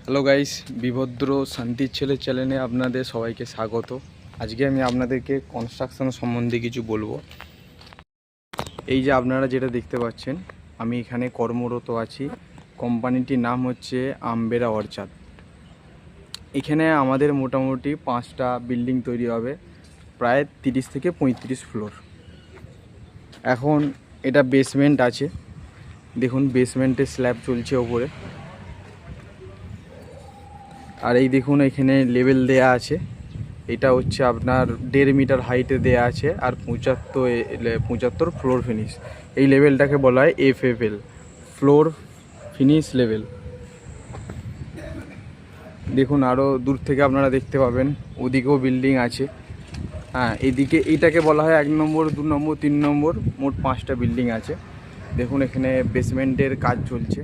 Hello guys, বিভদ্র শান্তির ছেলে চ্যানেলে আপনাদের সবাইকে স্বাগত। আজকে আমি আপনাদেরকে কনস্ট্রাকশন সম্বন্ধে কিছু বলবো। এই যে আপনারা যেটা দেখতে পাচ্ছেন, আমি এখানে কর্মরত আছি। কোম্পানিটির নাম হচ্ছে আমবেরা অর্চাদ। এখানে আমাদের মোটামুটি 5টা বিল্ডিং তৈরি হবে, প্রায় 30 থেকে 35 ফ্লোর। এখন এটা বেসমেন্ট আছে, দেখুন বেসমেন্টের স্ল্যাব চলছে ওপরে। আর এই দেখুন এখানে লেভেল দেয়া আছে, এটা হচ্ছে আপনার 1.5 মিটার হাইটে দেয়া আছে। আর 75 ফ্লোর ফিনিশ, এই লেভেলটাকে বলা হয় FFL, ফ্লোর ফিনিশ লেভেল। দেখুন আরও দূর থেকে আপনারা দেখতে পাবেন, ওদিকেও বিল্ডিং আছে। হ্যাঁ, এদিকে এইটাকে বলা হয় 1 নম্বর, 2 নম্বর, 3 নম্বর, মোট 5টা বিল্ডিং আছে। দেখুন এখানে বেসমেন্টের কাজ চলছে।